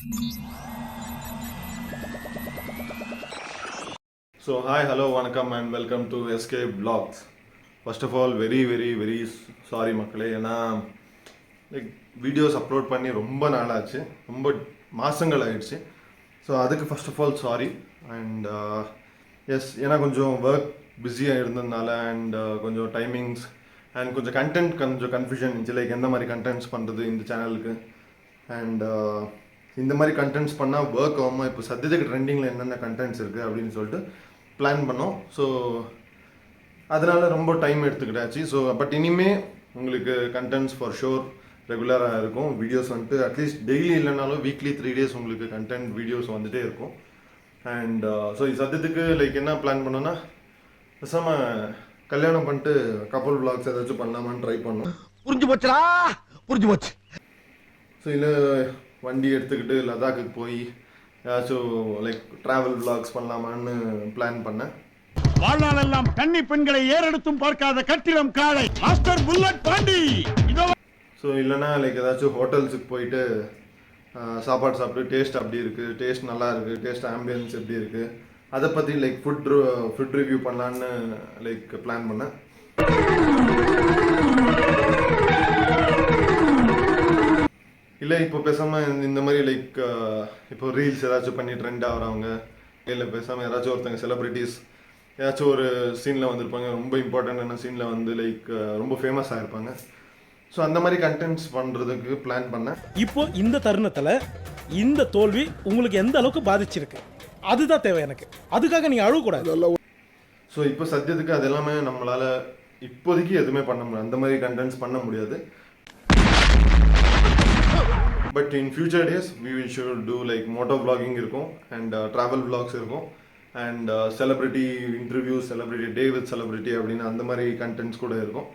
So hi, hello, vanakkam and welcome to SK Vlogs. First of all, very sorry மக்களே. ஏன்னா like videos upload பண்ணி ரொம்ப நாள் ஆச்சு, ரொம்ப மாதங்கள் ஆயிடுச்சு. ஸோ அதுக்கு first of all sorry. And yes, ஏன்னா கொஞ்சம் ஒர்க் பிஸியாக இருந்ததுனால அண்ட் கொஞ்சம் டைமிங்ஸ் அண்ட் கொஞ்சம் கண்டென்ட் கொஞ்சம் கன்ஃபியூஷன் இருந்துச்சு. லைக் எந்த மாதிரி கண்டென்ட்ஸ் பண்ணுறது இந்த சேனலுக்கு. அண்ட் இந்த மாதிரி கண்டென்ட்ஸ் பண்ணால் ஒர்க் ஆகுமா, இப்போ சத்தியத்துக்கு ட்ரெண்டிங்கில் என்னென்ன கண்டென்ட்ஸ் இருக்குது அப்படின்னு சொல்லிட்டு பிளான் பண்ணோம். ஸோ அதனால் ரொம்ப டைம் எடுத்துக்கிட்டாச்சு. ஸோ பட் இனிமே உங்களுக்கு கண்டென்ட்ஸ் ஃபார் ஷோர் ரெகுலராக இருக்கும். வீடியோஸ் வந்துட்டு அட்லீஸ்ட் டெய்லி இல்லைனாலும் வீக்லி 3 days உங்களுக்கு கண்டென்ட் வீடியோஸ் வந்துகிட்டே இருக்கும். அண்ட் ஸோ இது சத்தியத்துக்கு லைக் என்ன பிளான் பண்ணோன்னா, பேசாமல் கல்யாணம் பண்ணிட்டு கப்பல் vlogs ஏதாச்சும் பண்ணலாமான்னு ட்ரை பண்ணோம். புரிஞ்சு போச்சு. ஸோ இல்லை வண்டி எடுத்துக்கிட்டு லடாக்குக்கு போய் ஏதாச்சும் லைக் ட்ராவல் vlogs பண்ணலாமான்னு பிளான் பண்ணேன். வாழ்நாள் எல்லாம் கன்னி பெண்களை ஏறெடுத்தும் பார்க்காத கட்டிடம் காளை மாஸ்டர் புல்லட் பாண்டி. ஸோ இல்லைனா லைக் ஏதாச்சும் ஹோட்டல்ஸுக்கு போயிட்டு சாப்பாடு சாப்பிட்டு டேஸ்ட் அப்படி இருக்குது, டேஸ்ட் நல்லா இருக்குது, டேஸ்ட் ஆம்பியன்ஸ் எப்படி இருக்குது, அதை பற்றி லைக் ஃபுட் ரிவ்யூ பண்ணலான்னு லைக் பிளான் பண்ணேன். இல்லை இப்போ பேசாமல் இந்த மாதிரி லைக் இப்போ ரீல்ஸ் ஏதாச்சும் பண்ணி ட்ரெண்ட் ஆகிறவங்க, இல்லை பேசாமல் யாராச்சும் ஒருத்தங்க செலிப்ரிட்டிஸ் ஏதாச்சும் ஒரு சீனில் வந்திருப்பாங்க, ரொம்ப இம்பார்ட்டண்டான சீனில் வந்து லைக் ரொம்ப ஃபேமஸ் ஆகிருப்பாங்க. ஸோ அந்த மாதிரி கண்டென்ட்ஸ் பண்ணுறதுக்கு பிளான் பண்ணேன். இப்போ இந்த தருணத்தில் இந்த தோல்வி உங்களுக்கு எந்த அளவுக்கு பாதிச்சிருக்கு, அதுதான் தேவை எனக்கு. அதுக்காக நீங்கள் அழுவக்கூடாது. ஸோ இப்போ சத்தியத்துக்கு அது எல்லாமே நம்மளால் இப்போதைக்கு எதுவுமே பண்ண முடியாது, அந்த மாதிரி கண்டென்ட்ஸ் பண்ண முடியாது. But in future days we will shoot too like moto vlogging இருக்கும் அண்ட் ட்ராவல் vlogs இருக்கும் and celebrity interviews, celebrity day with celebrity அப்படின்னு அந்த மாதிரி கண்டென்ட்ஸ் கூட இருக்கும்.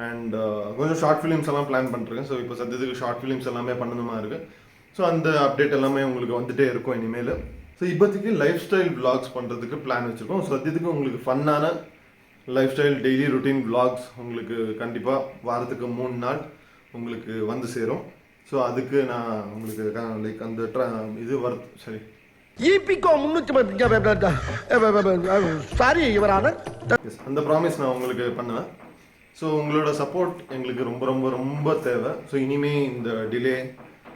அண்ட் கொஞ்சம் ஷார்ட் ஃபிலிம்ஸ் எல்லாம் பிளான் பண்ணிருக்கேன். ஸோ இப்போ சத்தியத்துக்கு ஷார்ட் ஃபிலிம்ஸ் எல்லாமே பண்ணணுமா இருக்குது. ஸோ அந்த அப்டேட் எல்லாமே உங்களுக்கு வந்துகிட்டே இருக்கும் இனிமேல். ஸோ இப்போதைக்கு லைஃப் ஸ்டைல் vlogs பண்ணுறதுக்கு பிளான் வச்சுருக்கோம். சத்தியத்துக்கு உங்களுக்கு ஃபன்னான lifestyle daily routine vlogs உங்களுக்கு கண்டிப்பாக வாரத்துக்கு 3 நாள் உங்களுக்கு வந்து சேரும். ஸோ அதுக்கு நான் உங்களுக்கு லைக் அந்த இது சரி ஈபிகோ 300 சாரி இவரான அந்த ப்ராமிஸ் நான் உங்களுக்கு பண்ணுவேன். ஸோ உங்களோட சப்போர்ட் எங்களுக்கு ரொம்ப ரொம்ப ரொம்ப தேவை. ஸோ இனிமே இந்த டிலே,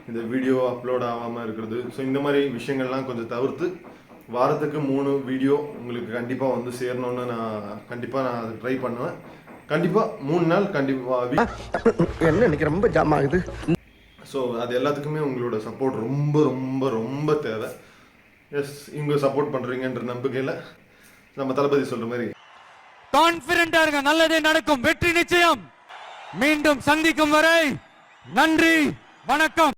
இந்த வீடியோ அப்லோட் ஆகாமல் இருக்கிறது, ஸோ இந்த மாதிரி விஷயங்கள்லாம் கொஞ்சம் தவிர்த்து வாரத்துக்கு 3 வீடியோ உங்களுக்கு கண்டிப்பாக வந்து சேரணும்னு நான் அதை ட்ரை பண்ணுவேன். கண்டிப்பாக 3 நாள் கண்டிப்பாக என்ன இன்னைக்கு ரொம்ப ஜாம் ஆகுது. ஸோ அது எல்லாத்துக்குமே உங்களோட சப்போர்ட் ரொம்ப ரொம்ப ரொம்ப தேவை. எஸ், இவங்க சப்போர்ட் பண்ணுறீங்கன்ற நம்பிக்கையில் நம்ம தளபதி சொல்கிற மாதிரி கான்ஃபிடென்ட்டா இருங்க, நல்லதே நடக்கும், வெற்றி நிச்சயம். மீண்டும் சந்திக்கும் வரை நன்றி, வணக்கம்.